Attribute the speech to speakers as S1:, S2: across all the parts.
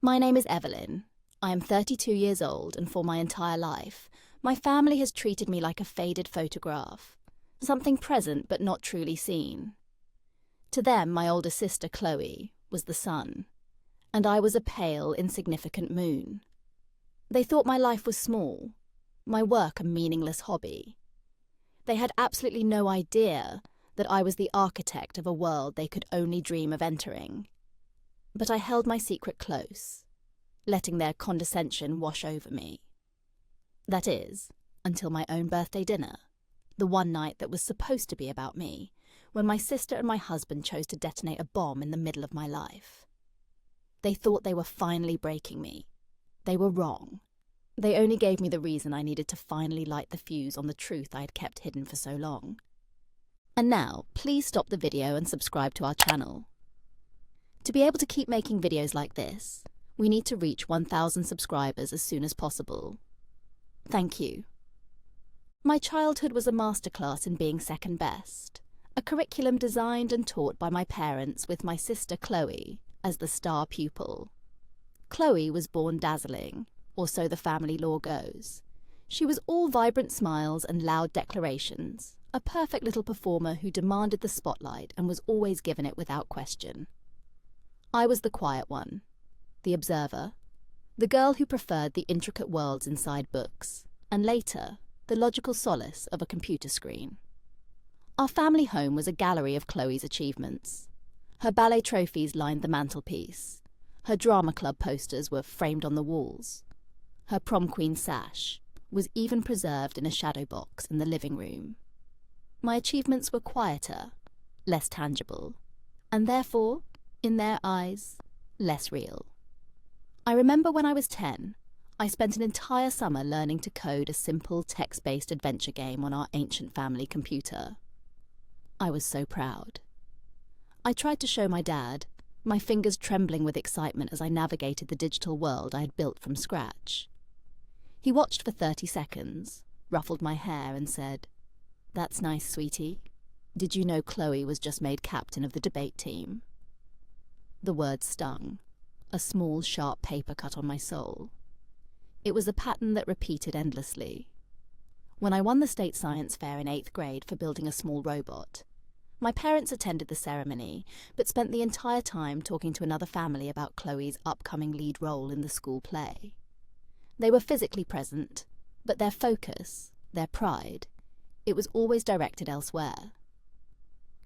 S1: My name is Evelyn. I am 32 years old, and for my entire life, my family has treated me like a faded photograph, something present but not truly seen. To them, my older sister, Chloe, was the sun, and I was a pale, insignificant moon. They thought my life was small, my work a meaningless hobby. They had absolutely no idea that I was the architect of a world they could only dream of entering. But I held my secret close, letting their condescension wash over me. That is, until my own birthday dinner, the one night that was supposed to be about me, when my sister and my husband chose to detonate a bomb in the middle of my life. They thought they were finally breaking me. They were wrong. They only gave me the reason I needed to finally light the fuse on the truth I had kept hidden for so long. And now, please stop the video and subscribe to our channel. To be able to keep making videos like this, we need to reach 1,000 subscribers as soon as possible. Thank you. My childhood was a masterclass in being second best, a curriculum designed and taught by my parents with my sister Chloe as the star pupil. Chloe was born dazzling, or so the family lore goes. She was all vibrant smiles and loud declarations, a perfect little performer who demanded the spotlight and was always given it without question. I was the quiet one, the observer, the girl who preferred the intricate worlds inside books, and later, the logical solace of a computer screen. Our family home was a gallery of Chloe's achievements. Her ballet trophies lined the mantelpiece. Her drama club posters were framed on the walls. Her prom queen sash was even preserved in a shadow box in the living room. My achievements were quieter, less tangible, and therefore, in their eyes, less real. I remember when I was 10, I spent an entire summer learning to code a simple text-based adventure game on our ancient family computer. I was so proud. I tried to show my dad, my fingers trembling with excitement as I navigated the digital world I had built from scratch. He watched for 30 seconds, ruffled my hair and said, "That's nice, sweetie. Did you know Chloe was just made captain of the debate team?" The word stung, a small, sharp paper cut on my soul. It was a pattern that repeated endlessly. When I won the state science fair in 8th grade for building a small robot, my parents attended the ceremony, but spent the entire time talking to another family about Chloe's upcoming lead role in the school play. They were physically present, but their focus, their pride, it was always directed elsewhere.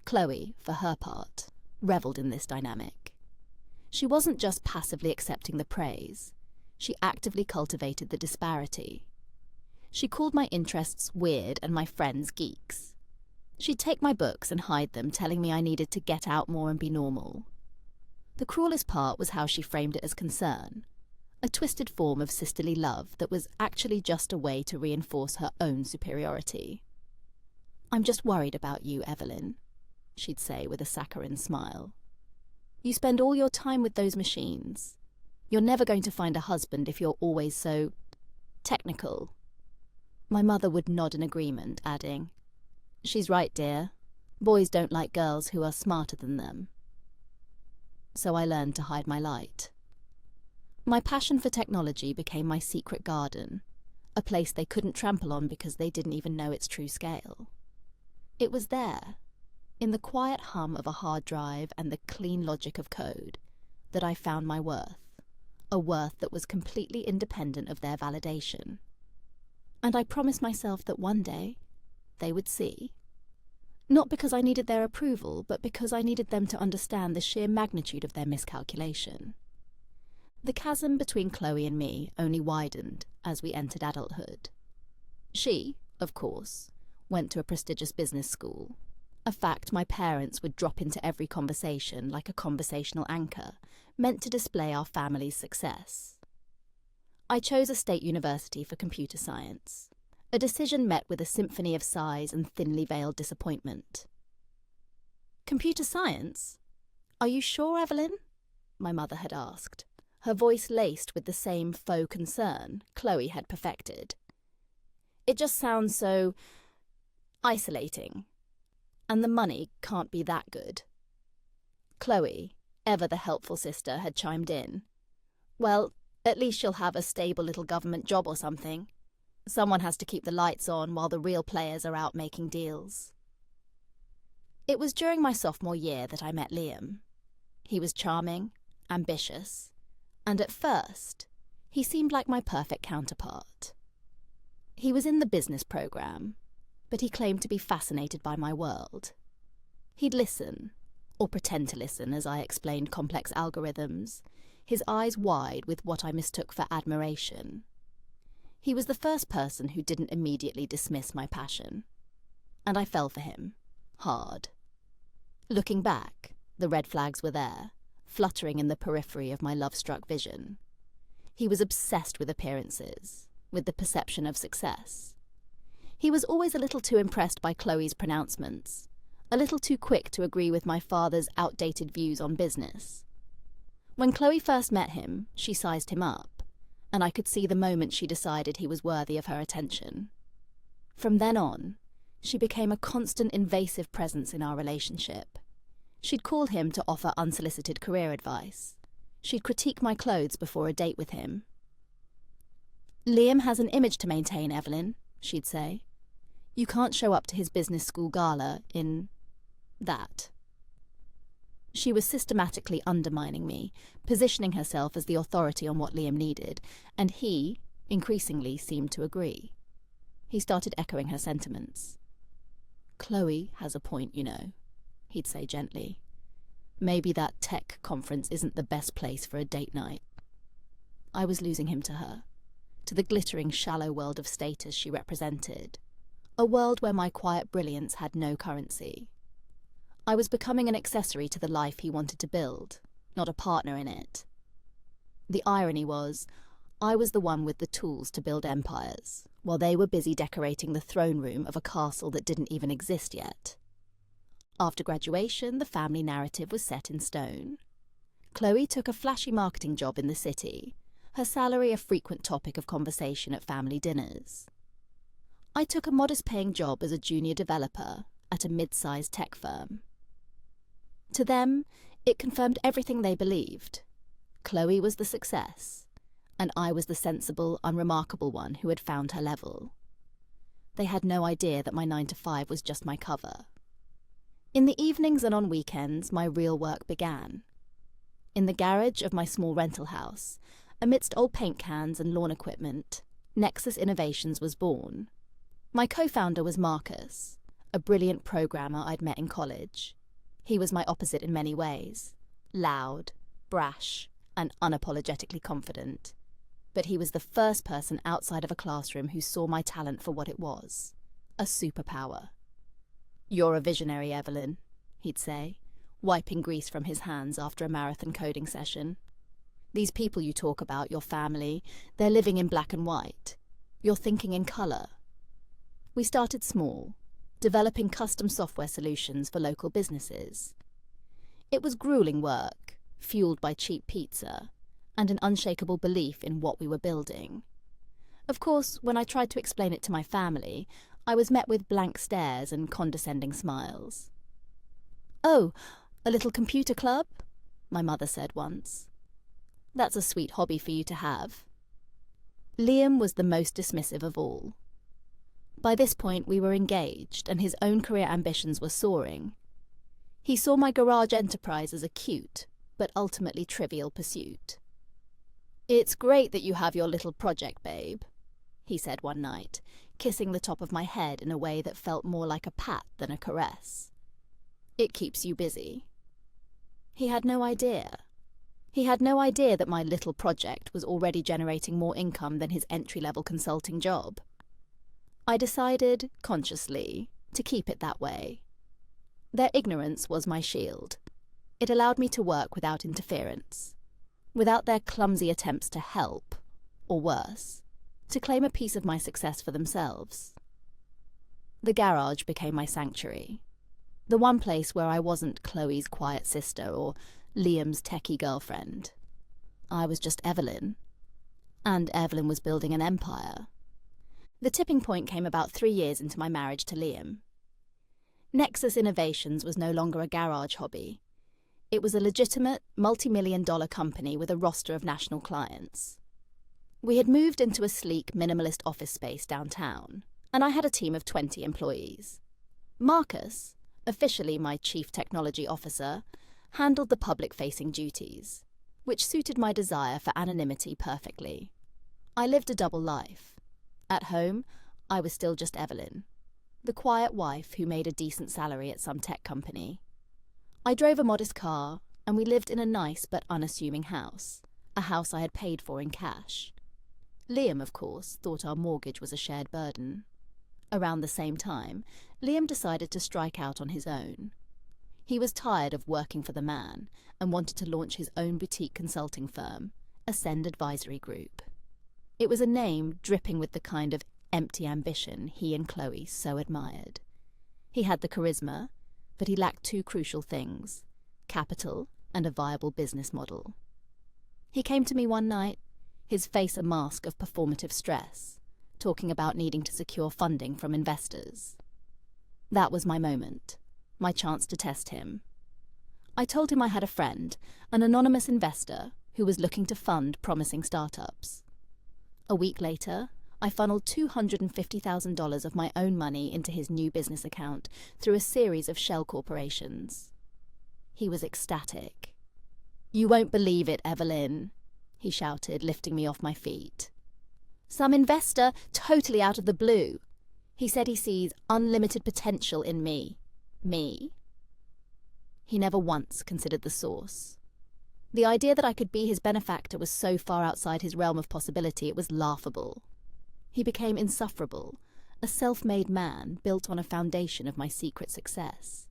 S1: Chloe, for her part, revelled in this dynamic. She wasn't just passively accepting the praise, she actively cultivated the disparity. She called my interests weird and my friends geeks. She'd take my books and hide them, telling me I needed to get out more and be normal. The cruelest part was how she framed it as concern, a twisted form of sisterly love that was actually just a way to reinforce her own superiority. "I'm just worried about you, Evelyn," she'd say with a saccharine smile. "You spend all your time with those machines. You're never going to find a husband if you're always so technical." My mother would nod in agreement, adding, "She's right, dear. Boys don't like girls who are smarter than them." So I learned to hide my light. My passion for technology became my secret garden, a place they couldn't trample on because they didn't even know its true scale. It was there, in the quiet hum of a hard drive and the clean logic of code, that I found my worth, a worth that was completely independent of their validation. And I promised myself that one day they would see. Not because I needed their approval, but because I needed them to understand the sheer magnitude of their miscalculation. The chasm between Chloe and me only widened as we entered adulthood. She, of course, went to a prestigious business school, a fact my parents would drop into every conversation like a conversational anchor, meant to display our family's success. I chose a state university for computer science, a decision met with a symphony of sighs and thinly veiled disappointment. "Computer science? Are you sure, Evelyn?" my mother had asked, her voice laced with the same faux concern Chloe had perfected. "It just sounds so isolating. And the money can't be that good." Chloe, ever the helpful sister, had chimed in. Well, at least she'll have a stable little government job or something. Someone has to keep the lights on while the real players are out making deals. It was during my sophomore year that I met Liam. He was charming, ambitious, and at first, he seemed like my perfect counterpart. He was in the business program, but he claimed to be fascinated by my world. He'd listen, or pretend to listen as I explained complex algorithms, his eyes wide with what I mistook for admiration. He was the first person who didn't immediately dismiss my passion, and I fell for him, hard. Looking back, the red flags were there, fluttering in the periphery of my love-struck vision. He was obsessed with appearances, with the perception of success. He was always a little too impressed by Chloe's pronouncements, a little too quick to agree with my father's outdated views on business. When Chloe first met him, she sized him up, and I could see the moment she decided he was worthy of her attention. From then on, she became a constant invasive presence in our relationship. She'd call him to offer unsolicited career advice. She'd critique my clothes before a date with him. "Liam has an image to maintain, Evelyn," she'd say. "You can't show up to his business school gala in that." She was systematically undermining me, positioning herself as the authority on what Liam needed, and he, increasingly, seemed to agree. He started echoing her sentiments. "Chloe has a point, you know," he'd say gently. "Maybe that tech conference isn't the best place for a date night." I was losing him to her, to the glittering, shallow world of status she represented, a world where my quiet brilliance had no currency. I was becoming an accessory to the life he wanted to build, not a partner in it. The irony was, I was the one with the tools to build empires, while they were busy decorating the throne room of a castle that didn't even exist yet. After graduation, the family narrative was set in stone. Chloe took a flashy marketing job in the city, her salary a frequent topic of conversation at family dinners. I took a modest-paying job as a junior developer at a mid-sized tech firm. To them, it confirmed everything they believed. Chloe was the success, and I was the sensible, unremarkable one who had found her level. They had no idea that my 9-to-5 was just my cover. In the evenings and on weekends, my real work began. In the garage of my small rental house, amidst old paint cans and lawn equipment, Nexus Innovations was born. My co-founder was Marcus, a brilliant programmer I'd met in college. He was my opposite in many ways, loud, brash, and unapologetically confident. But he was the first person outside of a classroom who saw my talent for what it was, a superpower. "You're a visionary, Evelyn," he'd say, wiping grease from his hands after a marathon coding session. "These people you talk about, your family, they're living in black and white. You're thinking in colour." We started small, developing custom software solutions for local businesses. It was grueling work, fueled by cheap pizza, and an unshakable belief in what we were building. Of course, when I tried to explain it to my family, I was met with blank stares and condescending smiles. "Oh, a little computer club?" my mother said once. "That's a sweet hobby for you to have." Liam was the most dismissive of all. By this point, we were engaged, and his own career ambitions were soaring. He saw my garage enterprise as a cute, but ultimately trivial pursuit. "It's great that you have your little project, babe," he said one night, kissing the top of my head in a way that felt more like a pat than a caress. "It keeps you busy." He had no idea. He had no idea that my little project was already generating more income than his entry-level consulting job. I decided, consciously, to keep it that way. Their ignorance was my shield. It allowed me to work without interference, without their clumsy attempts to help, or worse, to claim a piece of my success for themselves. The garage became my sanctuary, the one place where I wasn't Chloe's quiet sister or Liam's techie girlfriend. I was just Evelyn, and Evelyn was building an empire. The tipping point came about 3 years into my marriage to Liam. Nexus Innovations was no longer a garage hobby. It was a legitimate, multi-million-dollar company with a roster of national clients. We had moved into a sleek, minimalist office space downtown, and I had a team of 20 employees. Marcus, officially my chief technology officer, handled the public-facing duties, which suited my desire for anonymity perfectly. I lived a double life. At home, I was still just Evelyn, the quiet wife who made a decent salary at some tech company. I drove a modest car, and we lived in a nice but unassuming house, a house I had paid for in cash. Liam, of course, thought our mortgage was a shared burden. Around the same time, Liam decided to strike out on his own. He was tired of working for the man and wanted to launch his own boutique consulting firm, Ascend Advisory Group. It was a name dripping with the kind of empty ambition he and Chloe so admired. He had the charisma, but he lacked two crucial things: capital and a viable business model. He came to me one night, his face a mask of performative stress, talking about needing to secure funding from investors. That was my moment, my chance to test him. I told him I had a friend, an anonymous investor, who was looking to fund promising startups. A week later, I funneled $250,000 of my own money into his new business account through a series of shell corporations. He was ecstatic. "You won't believe it, Evelyn," he shouted, lifting me off my feet. "Some investor, totally out of the blue. He said he sees unlimited potential in me." Me? He never once considered the source. The idea that I could be his benefactor was so far outside his realm of possibility it was laughable. He became insufferable, a self-made man built on a foundation of my secret success.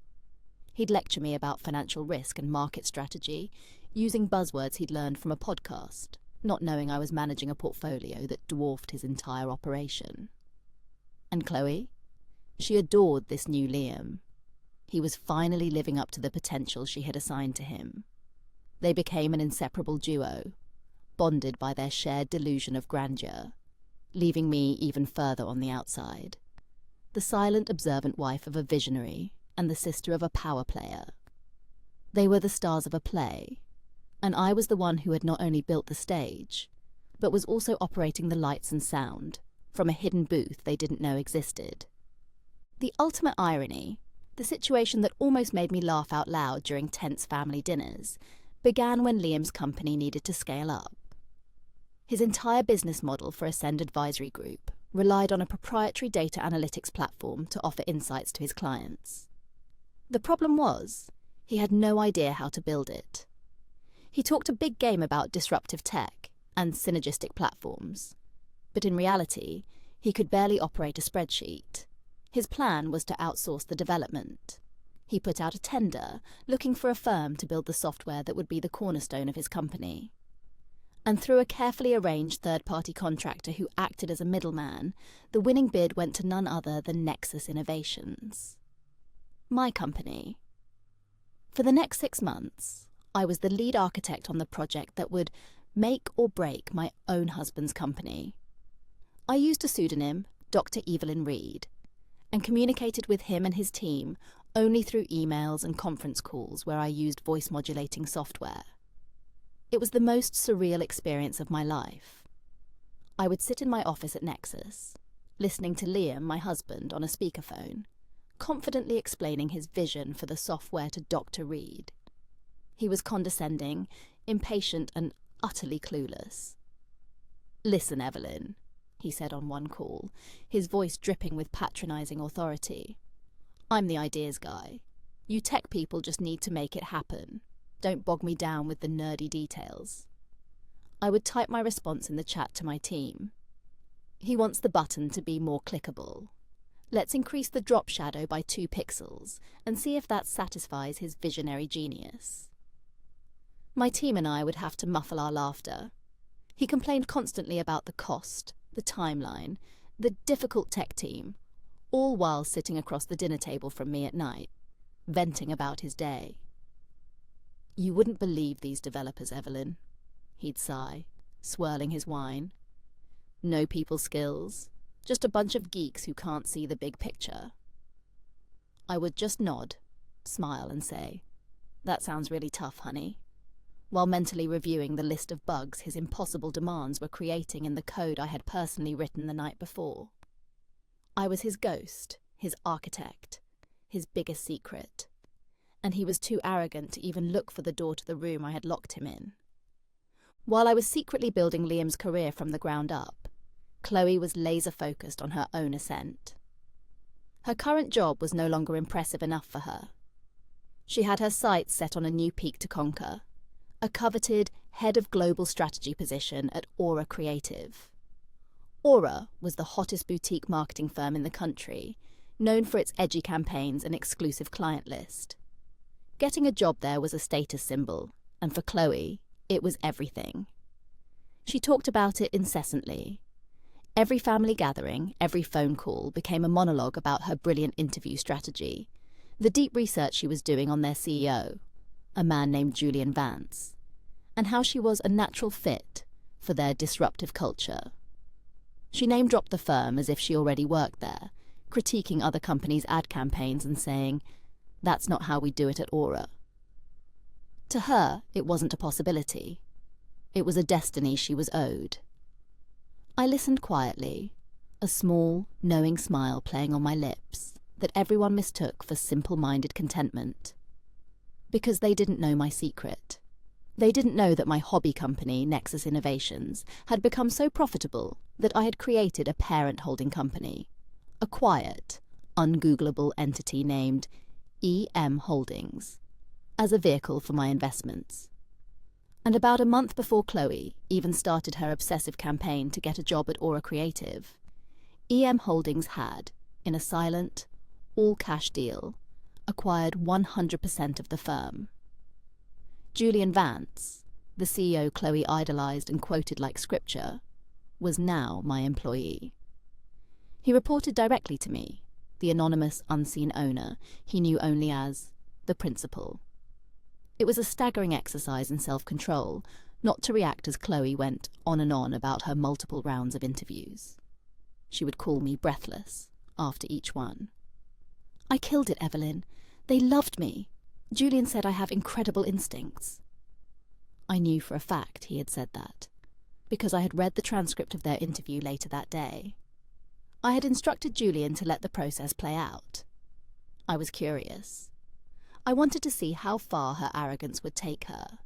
S1: He'd lecture me about financial risk and market strategy, using buzzwords he'd learned from a podcast, not knowing I was managing a portfolio that dwarfed his entire operation. And Chloe? She adored this new Liam. He was finally living up to the potential she had assigned to him. They became an inseparable duo, bonded by their shared delusion of grandeur, leaving me even further on the outside, the silent, observant wife of a visionary and the sister of a power player. They were the stars of a play, and I was the one who had not only built the stage, but was also operating the lights and sound from a hidden booth they didn't know existed. The ultimate irony, the situation that almost made me laugh out loud during tense family dinners, began when Liam's company needed to scale up. His entire business model for Ascend Advisory Group relied on a proprietary data analytics platform to offer insights to his clients. The problem was, he had no idea how to build it. He talked a big game about disruptive tech and synergistic platforms, but in reality, he could barely operate a spreadsheet. His plan was to outsource the development. He put out a tender, looking for a firm to build the software that would be the cornerstone of his company. And through a carefully arranged third-party contractor who acted as a middleman, the winning bid went to none other than Nexus Innovations. My company. For the next 6 months, I was the lead architect on the project that would make or break my own husband's company. I used a pseudonym, Dr. Evelyn Reed, and communicated with him and his team only through emails and conference calls where I used voice-modulating software. It was the most surreal experience of my life. I would sit in my office at Nexus, listening to Liam, my husband, on a speakerphone, confidently explaining his vision for the software to Dr. Reed. He was condescending, impatient, and utterly clueless. "Listen, Evelyn," he said on one call, his voice dripping with patronizing authority. "I'm the ideas guy. You tech people just need to make it happen. Don't bog me down with the nerdy details." I would type my response in the chat to my team. "He wants the button to be more clickable. Let's increase the drop shadow by 2 pixels and see if that satisfies his visionary genius." My team and I would have to muffle our laughter. He complained constantly about the cost, the timeline, the difficult tech team, all while sitting across the dinner table from me at night, venting about his day. "You wouldn't believe these developers, Evelyn," he'd sigh, swirling his wine. "No people skills, just a bunch of geeks who can't see the big picture." I would just nod, smile and say, That sounds really tough, honey. While mentally reviewing the list of bugs his impossible demands were creating in the code I had personally written the night before. I was his ghost, his architect, his biggest secret, and he was too arrogant to even look for the door to the room I had locked him in. While I was secretly building Liam's career from the ground up, Chloe was laser-focused on her own ascent. Her current job was no longer impressive enough for her. She had her sights set on a new peak to conquer, a coveted head of global strategy position at Aura Creative. Aura was the hottest boutique marketing firm in the country, known for its edgy campaigns and exclusive client list. Getting a job there was a status symbol, and for Chloe, it was everything. She talked about it incessantly. Every family gathering, every phone call became a monologue about her brilliant interview strategy, the deep research she was doing on their CEO, a man named Julian Vance, and how she was a natural fit for their disruptive culture. She name-dropped the firm as if she already worked there, critiquing other companies' ad campaigns and saying, "That's not how we do it at Aura." To her, it wasn't a possibility. It was a destiny she was owed. I listened quietly, a small, knowing smile playing on my lips that everyone mistook for simple-minded contentment. Because they didn't know my secret. They didn't know that my hobby company, Nexus Innovations, had become so profitable that I had created a parent holding company, a quiet, ungoogleable entity named EM Holdings, as a vehicle for my investments. And about a month before Chloe even started her obsessive campaign to get a job at Aura Creative, EM Holdings had, in a silent, all-cash deal, acquired 100% of the firm. Julian Vance, the CEO Chloe idolized and quoted like scripture, was now my employee. He reported directly to me, the anonymous, unseen owner he knew only as the principal. It was a staggering exercise in self-control not to react as Chloe went on and on about her multiple rounds of interviews. She would call me breathless after each one. "I killed it, Evelyn. They loved me. Julian said I have incredible instincts." I knew for a fact he had said that, because I had read the transcript of their interview later that day. I had instructed Julian to let the process play out. I was curious. I wanted to see how far her arrogance would take her.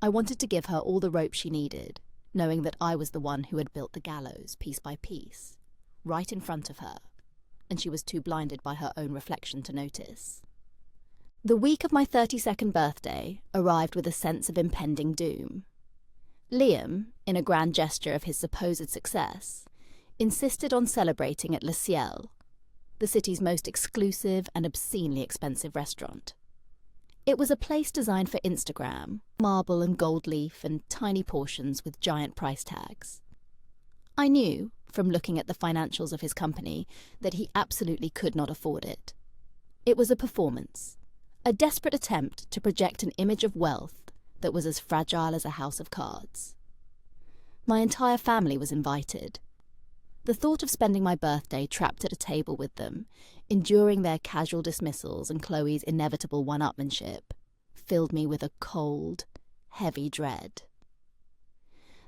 S1: I wanted to give her all the rope she needed, knowing that I was the one who had built the gallows piece by piece, right in front of her, and she was too blinded by her own reflection to notice. The week of my 32nd birthday arrived with a sense of impending doom. Liam, in a grand gesture of his supposed success, insisted on celebrating at Le Ciel, the city's most exclusive and obscenely expensive restaurant. It was a place designed for Instagram, marble and gold leaf and tiny portions with giant price tags. I knew, from looking at the financials of his company, that he absolutely could not afford it. It was a performance, a desperate attempt to project an image of wealth that was as fragile as a house of cards. My entire family was invited. The thought of spending my birthday trapped at a table with them, enduring their casual dismissals and Chloe's inevitable one-upmanship, filled me with a cold, heavy dread.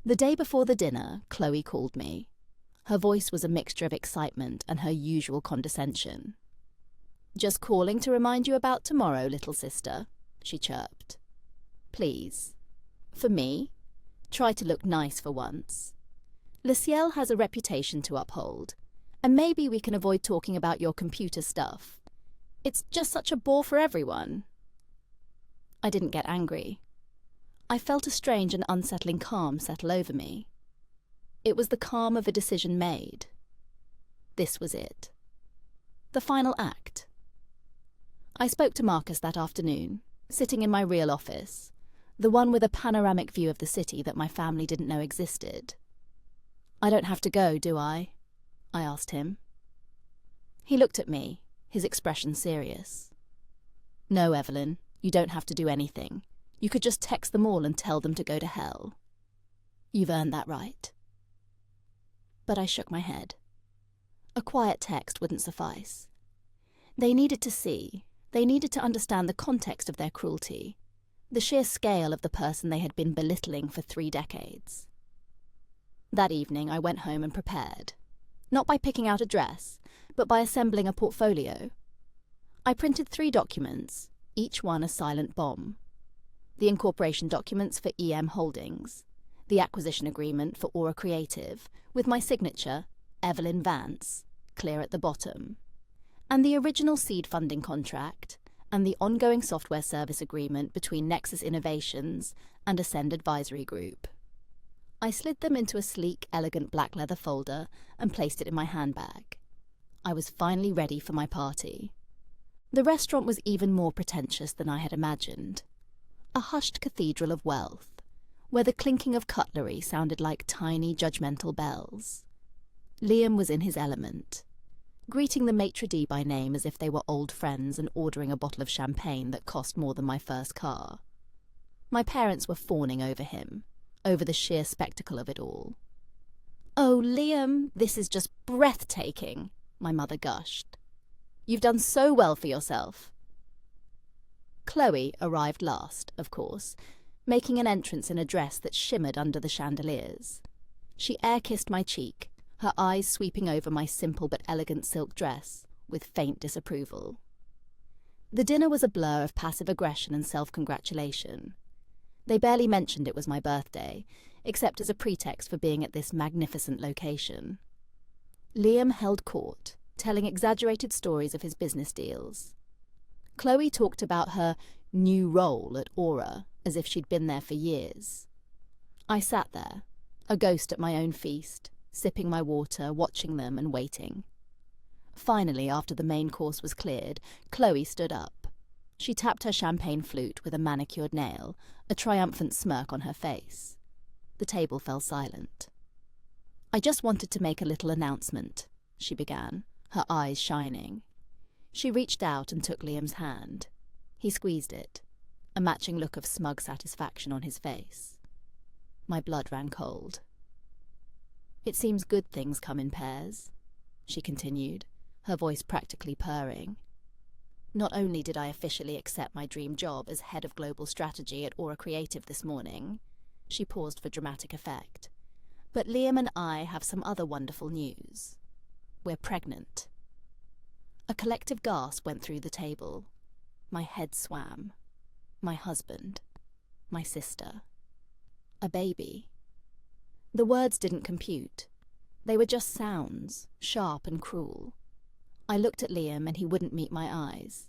S1: The day before the dinner, Chloe called me. Her voice was a mixture of excitement and her usual condescension. "Just calling to remind you about tomorrow, little sister," she chirped. "Please, for me, try to look nice for once. Le Ciel has a reputation to uphold, and maybe we can avoid talking about your computer stuff. It's just such a bore for everyone." I didn't get angry. I felt a strange and unsettling calm settle over me. It was the calm of a decision made. This was it. The final act. I spoke to Marcus that afternoon, sitting in my real office, the one with a panoramic view of the city that my family didn't know existed. "I don't have to go, do I?" I asked him. He looked at me, his expression serious. "No, Evelyn, you don't have to do anything. You could just text them all and tell them to go to hell. You've earned that right." But I shook my head. A quiet text wouldn't suffice. They needed to see, They needed to understand the context of their cruelty, the sheer scale of the person they had been belittling for 3 decades. That evening I went home and prepared, not by picking out a dress, but by assembling a portfolio. I printed 3 documents, each one a silent bomb. The incorporation documents for EM Holdings, the acquisition agreement for Aura Creative, with my signature, Evelyn Vance, clear at the bottom, and the original seed funding contract, and the ongoing software service agreement between Nexus Innovations and Ascend Advisory Group. I slid them into a sleek, elegant black leather folder and placed it in my handbag. I was finally ready for my party. The restaurant was even more pretentious than I had imagined. A hushed cathedral of wealth, where the clinking of cutlery sounded like tiny, judgmental bells. Liam was in his element, greeting the maitre d' by name as if they were old friends and ordering a bottle of champagne that cost more than my first car. My parents were fawning over him, over the sheer spectacle of it all. "Oh, Liam, this is just breathtaking," my mother gushed. "You've done so well for yourself." Chloe arrived last, of course, making an entrance in a dress that shimmered under the chandeliers. She air-kissed my cheek, her eyes sweeping over my simple but elegant silk dress, with faint disapproval. The dinner was a blur of passive aggression and self-congratulation. They barely mentioned it was my birthday, except as a pretext for being at this magnificent location. Liam held court, telling exaggerated stories of his business deals. Chloe talked about her new role at Aura, as if she'd been there for years. I sat there, a ghost at my own feast, sipping my water, watching them and waiting. Finally, after the main course was cleared, Chloe stood up. She tapped her champagne flute with a manicured nail, a triumphant smirk on her face. The table fell silent. "I just wanted to make a little announcement," she began, her eyes shining. She reached out and took Liam's hand. He squeezed it, a matching look of smug satisfaction on his face. My blood ran cold. "It seems good things come in pairs," she continued, her voice practically purring. "Not only did I officially accept my dream job as head of global strategy at Aura Creative this morning," she paused for dramatic effect, "but Liam and I have some other wonderful news. We're pregnant." A collective gasp went through the table. My head swam. My husband. My sister. A baby. The words didn't compute. They were just sounds, sharp and cruel. I looked at Liam and he wouldn't meet my eyes.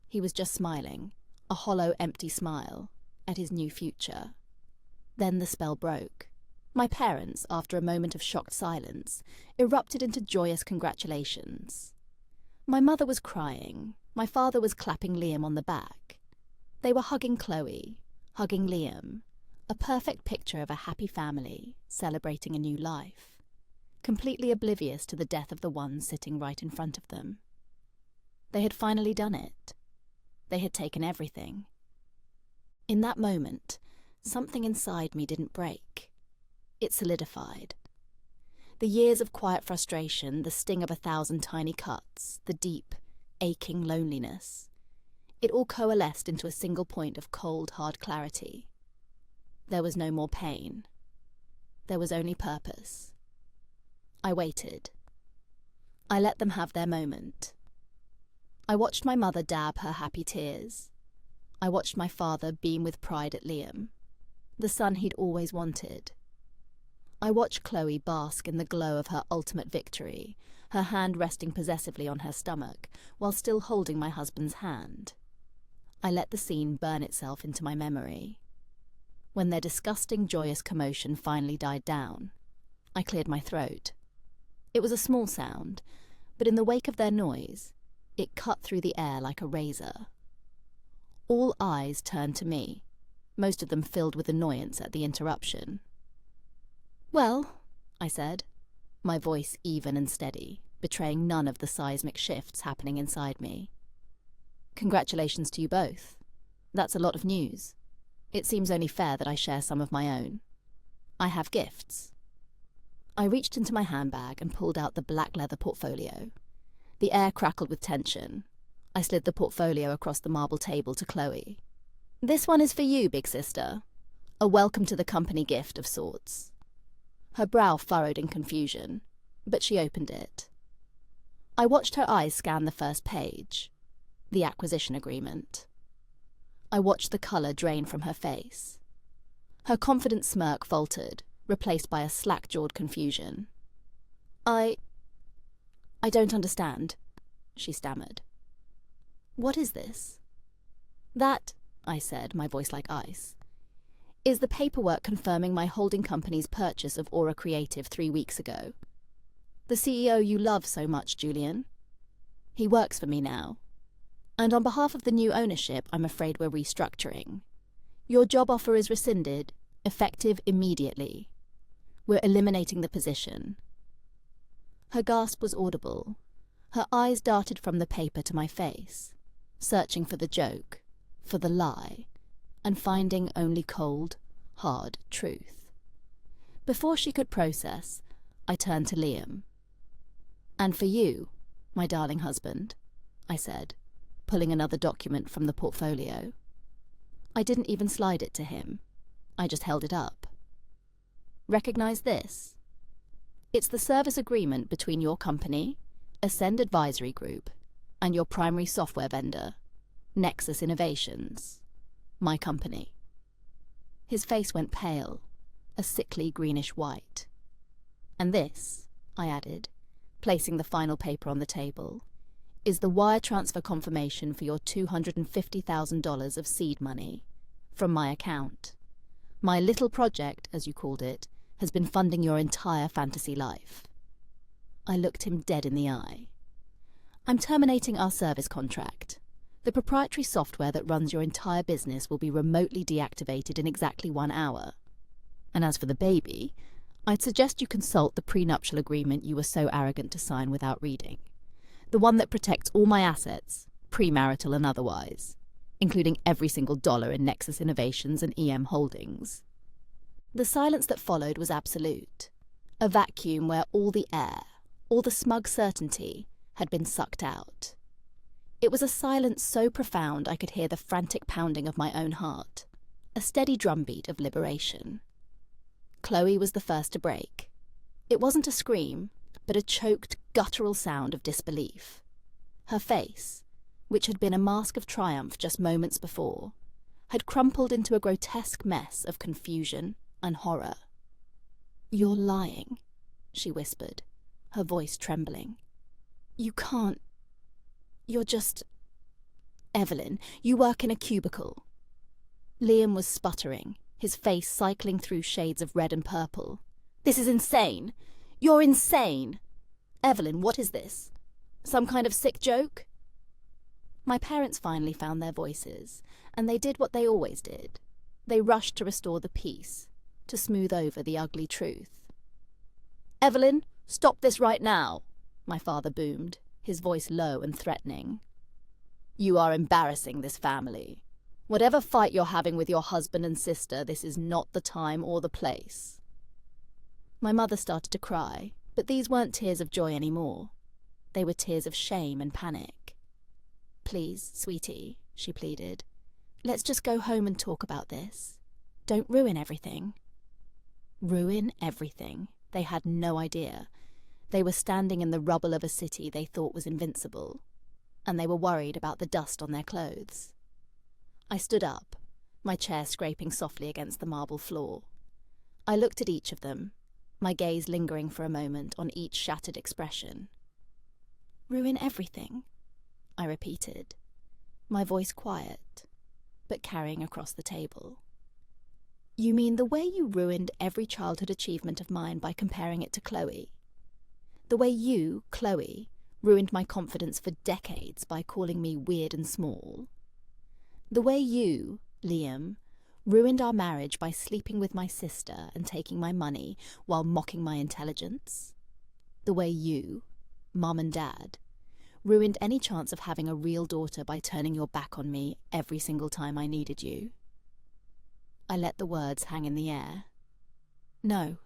S1: He was just smiling, a hollow, empty smile, at his new future. Then the spell broke. My parents, after a moment of shocked silence, erupted into joyous congratulations. My mother was crying. My father was clapping Liam on the back. They were hugging Chloe, hugging Liam, a perfect picture of a happy family celebrating a new life, completely oblivious to the death of the one sitting right in front of them. They had finally done it. They had taken everything. In that moment, something inside me didn't break. It solidified. The years of quiet frustration, the sting of 1,000 tiny cuts, the deep, aching loneliness, it all coalesced into a single point of cold, hard clarity. There was no more pain. There was only purpose. I waited. I let them have their moment. I watched my mother dab her happy tears. I watched my father beam with pride at Liam, the son he'd always wanted. I watched Chloe bask in the glow of her ultimate victory, her hand resting possessively on her stomach, while still holding my husband's hand. I let the scene burn itself into my memory. When their disgusting, joyous commotion finally died down, I cleared my throat. It was a small sound, but in the wake of their noise, it cut through the air like a razor. All eyes turned to me, most of them filled with annoyance at the interruption. "Well," I said, my voice even and steady, betraying none of the seismic shifts happening inside me. "Congratulations to you both. That's a lot of news. It seems only fair that I share some of my own. I have gifts." I reached into my handbag and pulled out the black leather portfolio. The air crackled with tension. I slid the portfolio across the marble table to Chloe. "This one is for you, big sister. A welcome to the company gift of sorts." Her brow furrowed in confusion, but she opened it. I watched her eyes scan the first page, the acquisition agreement. I watched the colour drain from her face. Her confident smirk faltered, replaced by a slack-jawed confusion. I don't understand," she stammered. "What is this?" "That," I said, my voice like ice, "is the paperwork confirming my holding company's purchase of Aura Creative 3 weeks ago. The CEO you love so much, Julian. He works for me now. And on behalf of the new ownership, I'm afraid we're restructuring. Your job offer is rescinded, effective immediately. We're eliminating the position." Her gasp was audible. Her eyes darted from the paper to my face, searching for the joke, for the lie, and finding only cold, hard truth. Before she could process, I turned to Liam. "And for you, my darling husband," I said, pulling another document from the portfolio. I didn't even slide it to him. I just held it up. "Recognize this? It's the service agreement between your company, Ascend Advisory Group, and your primary software vendor, Nexus Innovations, my company." His face went pale, a sickly greenish white. "And this," I added, placing the final paper on the table, "is the wire transfer confirmation for your $250,000 of seed money from my account. My little project, as you called it, has been funding your entire fantasy life." I looked him dead in the eye. "I'm terminating our service contract. The proprietary software that runs your entire business will be remotely deactivated in exactly 1 hour. And as for the baby, I'd suggest you consult the prenuptial agreement you were so arrogant to sign without reading. The one that protects all my assets, premarital and otherwise, including every single dollar in Nexus Innovations and EM Holdings." The silence that followed was absolute, a vacuum where all the air, all the smug certainty, had been sucked out. It was a silence so profound I could hear the frantic pounding of my own heart, a steady drumbeat of liberation. Chloe was the first to break. It wasn't a scream, but a choked, guttural sound of disbelief. Her face, which had been a mask of triumph just moments before, had crumpled into a grotesque mess of confusion and horror. "You're lying," she whispered, her voice trembling. "You can't. You're just... Evelyn, you work in a cubicle." Liam was sputtering, his face cycling through shades of red and purple. "This is insane. You're insane. Evelyn, what is this? Some kind of sick joke?" My parents finally found their voices, and they did what they always did. They rushed to restore the peace, to smooth over the ugly truth. "Evelyn, stop this right now," my father boomed, his voice low and threatening. "You are embarrassing this family. Whatever fight you're having with your husband and sister, this is not the time or the place." My mother started to cry, but these weren't tears of joy anymore. They were tears of shame and panic. "Please, sweetie," she pleaded. "Let's just go home and talk about this. Don't ruin everything." Ruin everything. They had no idea. They were standing in the rubble of a city they thought was invincible, and they were worried about the dust on their clothes. I stood up, my chair scraping softly against the marble floor. I looked at each of them, my gaze lingering for a moment on each shattered expression. "Ruin everything," I repeated, my voice quiet, but carrying across the table. "You mean the way you ruined every childhood achievement of mine by comparing it to Chloe? The way you, Chloe, ruined my confidence for decades by calling me weird and small? The way you, Liam, ruined our marriage by sleeping with my sister and taking my money while mocking my intelligence? The way you, Mum and Dad, ruined any chance of having a real daughter by turning your back on me every single time I needed you?" I let the words hang in the air. "No,"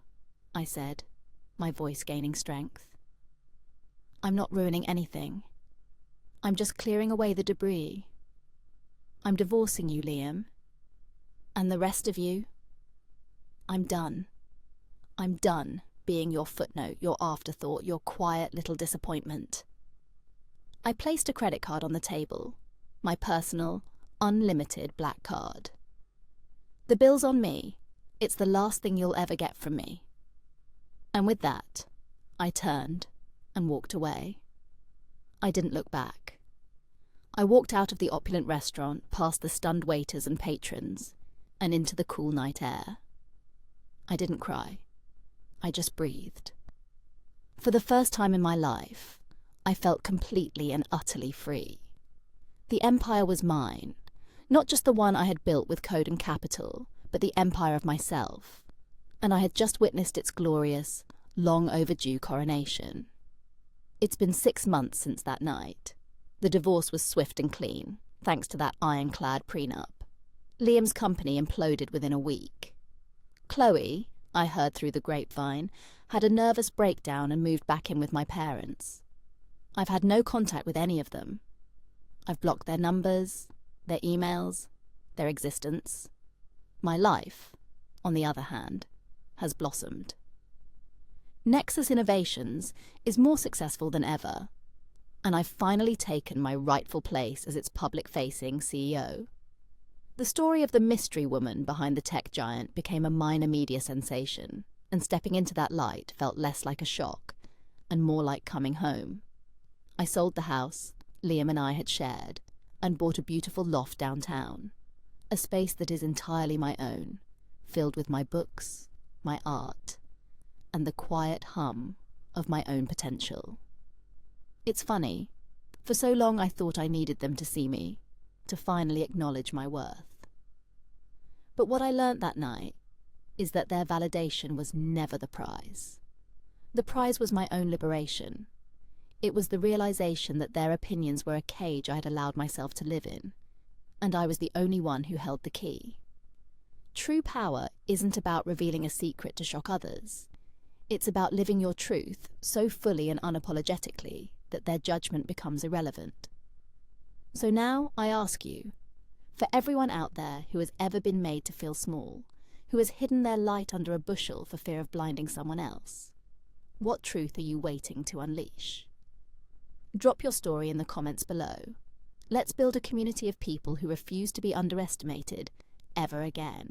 S1: I said, my voice gaining strength. "I'm not ruining anything. I'm just clearing away the debris. I'm divorcing you, Liam. And the rest of you, I'm done. I'm done being your footnote, your afterthought, your quiet little disappointment. I placed a credit card on the table, my personal, unlimited black card. The bill's on me. It's the last thing you'll ever get from me. And with that, I turned and walked away. I didn't look back. I walked out of the opulent restaurant, past the stunned waiters and patrons, and into the cool night air. I didn't cry. I just breathed. For the first time in my life, I felt completely and utterly free. The empire was mine, not just the one I had built with code and capital, but the empire of myself, and I had just witnessed its glorious, long overdue coronation. It's been 6 months since that night. The divorce was swift and clean, thanks to that ironclad prenup. Liam's company imploded within a week. Chloe, I heard through the grapevine, had a nervous breakdown and moved back in with my parents. I've had no contact with any of them. I've blocked their numbers, their emails, their existence. My life, on the other hand, has blossomed. Nexus Innovations is more successful than ever, and I've finally taken my rightful place as its public-facing CEO. The story of the mystery woman behind the tech giant became a minor media sensation, and stepping into that light felt less like a shock and more like coming home. I sold the house Liam and I had shared and bought a beautiful loft downtown, a space that is entirely my own, filled with my books, my art, and the quiet hum of my own potential. It's funny, for so long I thought I needed them to see me, to finally acknowledge my worth. But what I learnt that night is that their validation was never the prize. The prize was my own liberation. It was the realization that their opinions were a cage I had allowed myself to live in, and I was the only one who held the key. True power isn't about revealing a secret to shock others. It's about living your truth so fully and unapologetically that their judgment becomes irrelevant. So now I ask you, for everyone out there who has ever been made to feel small, who has hidden their light under a bushel for fear of blinding someone else, what truth are you waiting to unleash? Drop your story in the comments below. Let's build a community of people who refuse to be underestimated ever again.